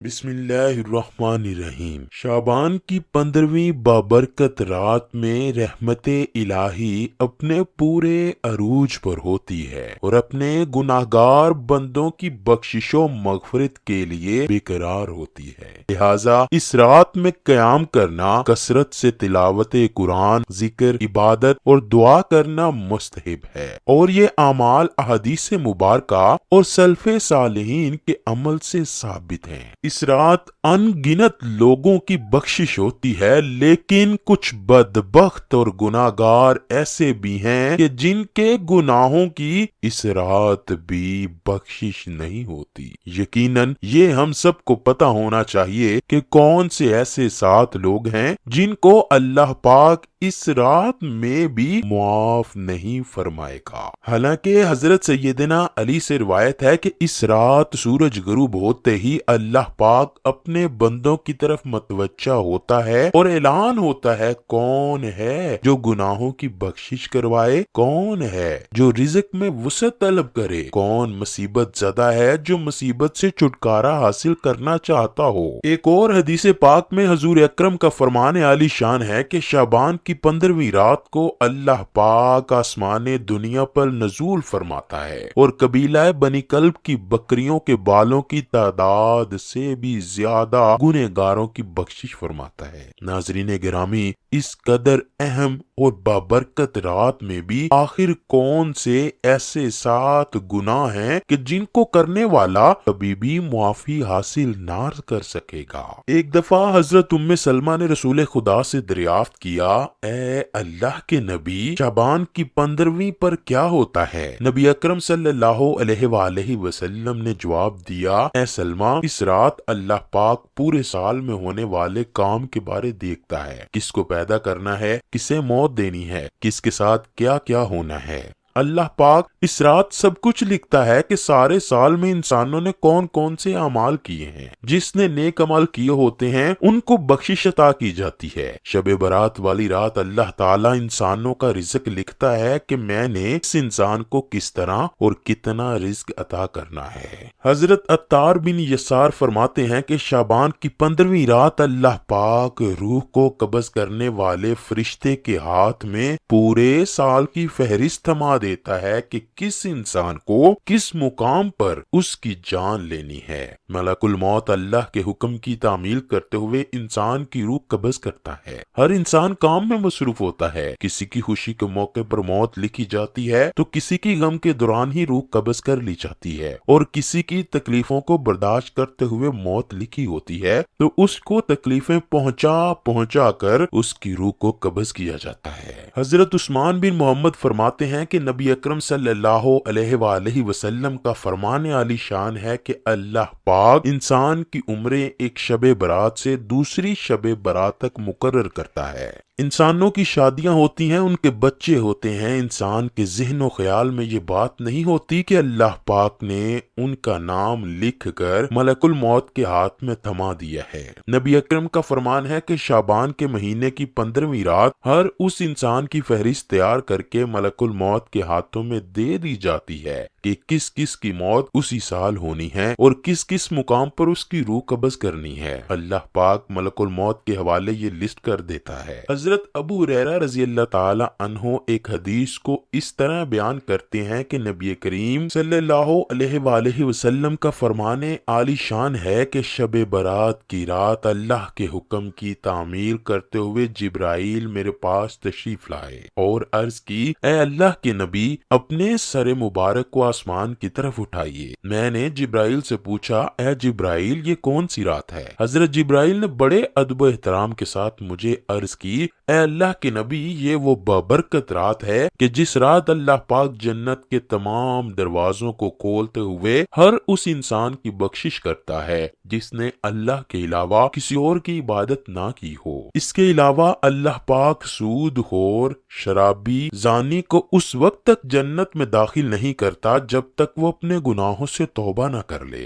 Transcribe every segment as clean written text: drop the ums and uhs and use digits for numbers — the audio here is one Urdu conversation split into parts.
بسم اللہ الرحمن الرحیم۔ شعبان کی 15ویں بابرکت رات میں رحمت الہی اپنے پورے عروج پر ہوتی ہے اور اپنے گناہگار بندوں کی بخشش و مغفرت کے لیے بیقرار ہوتی ہے۔ لہٰذا اس رات میں قیام کرنا، کثرت سے تلاوت قرآن، ذکر، عبادت اور دعا کرنا مستحب ہے، اور یہ اعمال احادیث مبارکہ اور سلف صالحین کے عمل سے ثابت ہیں۔ اس رات ان گنت لوگوں کی بخشش ہوتی ہے، لیکن کچھ بدبخت اور گناہگار ایسے بھی ہیں کہ جن کے گناہوں کی اس رات بھی بخشش نہیں ہوتی۔ یقیناً یہ ہم سب کو پتہ ہونا چاہیے کہ کون سے ایسے 7 لوگ ہیں جن کو اللہ پاک اس رات میں بھی معاف نہیں فرمائے گا۔ حالانکہ حضرت سیدنا علی سے روایت ہے کہ اس رات سورج غروب ہوتے ہی اللہ پاک اپنے بندوں کی طرف متوجہ ہوتا ہے اور اعلان ہوتا ہے، کون ہے جو گناہوں کی بخشش کروائے، کون ہے جو رزق میں وسعت طلب کرے، کون مصیبت زدہ ہے جو مصیبت سے چھٹکارا حاصل کرنا چاہتا ہو۔ ایک اور حدیث پاک میں حضور اکرم کا فرمان عالی شان ہے کہ شعبان کی 15ویں رات کو اللہ پاک آسمان دنیا پر نزول فرماتا ہے اور قبیلہ بنی کلب کی بکریوں کے بالوں کی تعداد سے بھی زیادہ گنہگاروں کی بخشش فرماتا ہے۔ ناظرین گرامی، اس قدر اہم اور بابرکت رات میں بھی آخر کون سے ایسے 7 گناہ ہیں کہ جن کو کرنے والا کبھی بھی معافی حاصل نہ کر سکے گا؟ ایک دفعہ حضرت ام سلمہ نے رسول خدا سے دریافت کیا، اے اللہ کے نبی، شعبان کی 15ویں پر کیا ہوتا ہے؟ نبی اکرم صلی اللہ علیہ وآلہ وسلم نے جواب دیا، اے سلمہ، اس رات اللہ پاک پورے سال میں ہونے والے کام کے بارے دیکھتا ہے، کس کو پیدا کرنا ہے، کسے موت دینی ہے، کس کے ساتھ کیا کیا ہونا ہے۔ اللہ پاک اس رات سب کچھ لکھتا ہے کہ سارے سال میں انسانوں نے کون کون سے اعمال کیے ہیں۔ جس نے نیک عمل کیے ہوتے ہیں ان کو بخشش عطا کی جاتی ہے۔ شب برات والی رات اللہ تعالیٰ انسانوں کا رزق لکھتا ہے کہ میں نے اس انسان کو کس طرح اور کتنا رزق عطا کرنا ہے۔ حضرت عطار بن یسار فرماتے ہیں کہ شعبان کی 15ویں رات اللہ پاک روح کو قبض کرنے والے فرشتے کے ہاتھ میں پورے سال کی فہرست تھما دیتا ہے کہ کس انسان کو کس مقام پر اس کی جان لینی ہے۔ ملک الموت اللہ کے حکم کی تعمیل کرتے ہوئے انسان کی روح قبض کرتا ہے۔ ہر انسان کام میں مصروف ہوتا ہے، کسی کی خوشی کے موقع پر موت لکھی جاتی ہے تو کسی کی غم کے دوران ہی روح قبض کر لی جاتی ہے، اور کسی کی تکلیفوں کو برداشت کرتے ہوئے موت لکھی ہوتی ہے تو اس کو تکلیفیں پہنچا کر اس کی روح کو قبض کیا جاتا ہے۔ حضرت عثمان بن محمد فرماتے ہیں کہ نبی اکرم صلی اللہ علیہ وآلہ وسلم کا فرمان عالی شان ہے کہ اللہ پاک انسان کی عمریں ایک شب برات سے دوسری شب برات تک مقرر کرتا ہے۔ انسانوں کی شادیاں ہوتی ہیں، ان کے بچے ہوتے ہیں، انسان کے ذہن و خیال میں یہ بات نہیں ہوتی کہ اللہ پاک نے ان کا نام لکھ کر ملک الموت کے ہاتھ میں تھما دیا ہے۔ نبی اکرم کا فرمان ہے کہ شعبان کے مہینے کی 15ویں رات ہر اس انسان کی فہرست تیار کر کے ملک الموت کے ہاتھوں میں دے دی جاتی ہے کہ کس کس کی موت اسی سال ہونی ہے اور کس کس مقام پر اس کی روح قبض کرنی ہے۔ اللہ پاک ملک الموت کے حوالے یہ لسٹ کر دیتا ہے۔ حضرت ابو ہریرہ رضی اللہ تعالی عنہ ایک حدیث کو اس طرح بیان کرتے ہیں کہ نبی کریم صلی اللہ علیہ وآلہ وسلم کا فرمان عالی شان ہے کہ شب برات کی رات اللہ کے حکم کی تعمیل کرتے ہوئے جبرائیل میرے پاس تشریف لائے اور عرض کی، اے اللہ کے نبی، اپنے سر مبارک کو آسمان کی طرف اٹھائیے۔ میں نے جبرائیل سے پوچھا، اے جبرائیل، یہ کون سی رات ہے؟ حضرت جبرائیل نے بڑے ادب و احترام کے ساتھ مجھے عرض کی، اے اللہ کے نبی، یہ وہ بابرکت رات ہے کہ جس رات اللہ پاک جنت کے تمام دروازوں کو کھولتے ہوئے ہر اس انسان کی بخشش کرتا ہے جس نے اللہ کے علاوہ کسی اور کی عبادت نہ کی ہو۔ اس کے علاوہ اللہ پاک سود خور، شرابی، زانی کو اس وقت تک جنت میں داخل نہیں کرتا جب تک وہ اپنے گناہوں سے توبہ نہ کر لے۔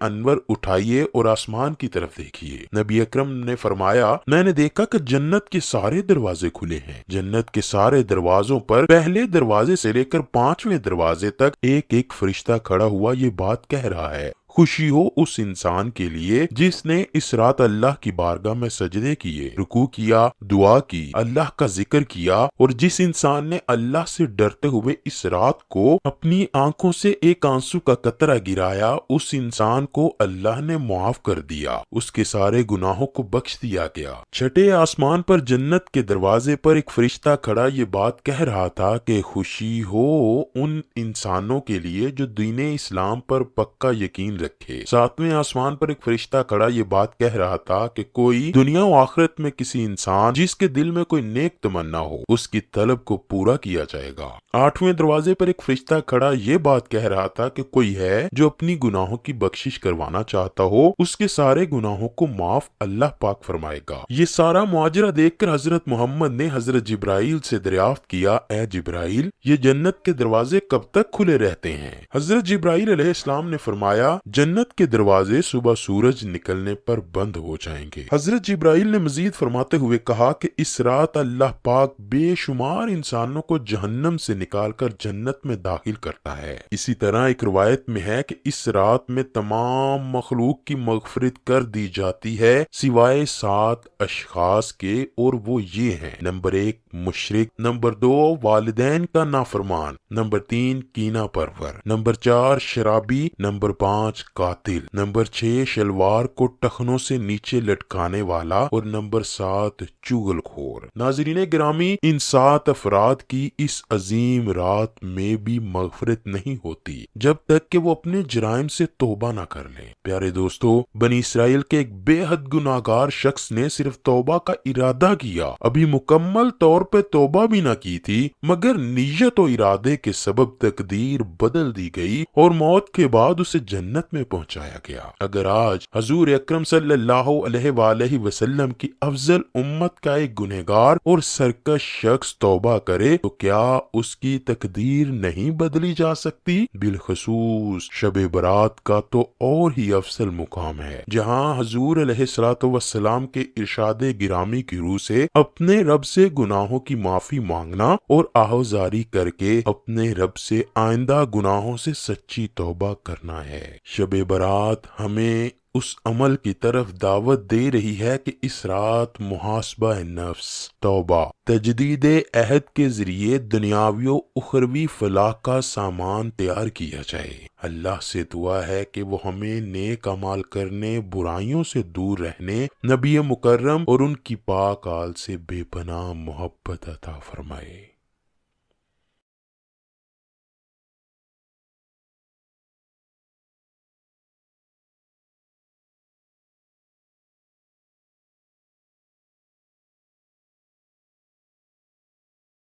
انور اٹھائیے اور آسمان کی طرف دیکھیے۔ نبی اکرم نے فرمایا میں نے دیکھا کہ جنت کے سارے دروازے کھلے ہیں۔ جنت کے سارے دروازوں پر پہلے دروازے سے لے کر 5ویں دروازے تک ایک ایک فرشتہ کھڑا ہوا یہ بات کہہ رہا ہے، خوشی ہو اس انسان کے لیے جس نے اس رات اللہ کی بارگاہ میں سجدے کیے، رکوع کیا، دعا کی، اللہ کا ذکر کیا، اور جس انسان نے اللہ سے ڈرتے ہوئے اس رات کو اپنی آنکھوں سے ایک آنسو کا قطرہ گرایا، اس انسان کو اللہ نے معاف کر دیا، اس کے سارے گناہوں کو بخش دیا گیا۔ چھٹے آسمان پر جنت کے دروازے پر ایک فرشتہ کھڑا یہ بات کہہ رہا تھا کہ خوشی ہو ان انسانوں کے لیے جو دین اسلام پر پکا یقین رکھے۔ 7ویں آسمان پر ایک فرشتہ کھڑا یہ بات کہہ رہا تھا کہ کوئی دنیا و آخرت میں کسی انسان جس کے دل میں کوئی نیک تمنا ہو اس کی طلب کو پورا کیا جائے گا۔ 8ویں دروازے پر ایک فرشتہ کھڑا یہ بات کہہ رہا تھا کہ کوئی ہے جو اپنی گناہوں کی بخشش کروانا چاہتا ہو اس کے سارے گناہوں کو معاف اللہ پاک فرمائے گا۔ یہ سارا معاجرہ دیکھ کر حضرت محمد نے حضرت جبرائیل سے دریافت کیا، اے جبرائیل یہ جنت کے دروازے کب تک کھلے رہتے ہیں؟ حضرت جبرائیل علیہ السلام نے فرمایا جنت کے دروازے صبح سورج نکلنے پر بند ہو جائیں گے۔ حضرت جبرائیل نے مزید فرماتے ہوئے کہا کہ اس رات اللہ پاک بے شمار انسانوں کو جہنم سے نکال کر جنت میں داخل کرتا ہے۔ اسی طرح ایک روایت میں ہے کہ اس رات میں تمام مخلوق کی مغفرت کر دی جاتی ہے سوائے 7 اشخاص کے، اور وہ یہ ہیں: نمبر 1 مشرک، نمبر 2 والدین کا نافرمان، نمبر 3 کینہ پرور، نمبر 4 شرابی، نمبر 5 قاتل، نمبر 6 شلوار کو ٹخنوں سے نیچے لٹکانے والا، اور نمبر 7 چغل خور۔ ناظرین گرامی، ان 7 افراد کی اس عظیم رات میں بھی مغفرت نہیں ہوتی جب تک کہ وہ اپنے جرائم سے توبہ نہ کر لیں۔ پیارے دوستو، بنی اسرائیل کے ایک بے حد گناہگار شخص نے صرف توبہ کا ارادہ کیا، ابھی مکمل طور پہ توبہ بھی نہ کی تھی، مگر نیت و ارادے کے سبب تقدیر بدل دی گئی اور موت کے بعد اسے جنت میں پہنچایا گیا۔ اگر آج حضور اکرم صلی اللہ علیہ وآلہ وسلم کی افضل امت کا ایک گنہگار اور سرکش شخص توبہ کرے تو کیا اس کی تقدیر نہیں بدلی جا سکتی؟ بالخصوص شب برات کا تو اور ہی افضل مقام ہے، جہاں حضور علیہ الصلوۃ والسلام کے ارشاد گرامی کی روح سے اپنے رب سے گناہوں کی معافی مانگنا اور آہوزاری کر کے اپنے رب سے آئندہ گناہوں سے سچی توبہ کرنا ہے۔ شب برات ہمیں اس عمل کی طرف دعوت دے رہی ہے کہ اس رات محاسبہ نفس، توبہ، تجدید عہد کے ذریعے دنیاوی و اخروی فلاح کا سامان تیار کیا جائے۔ اللہ سے دعا ہے کہ وہ ہمیں نیک اعمال کرنے، برائیوں سے دور رہنے، نبی مکرم اور ان کی پاک آل سے بے پناہ محبت عطا فرمائے۔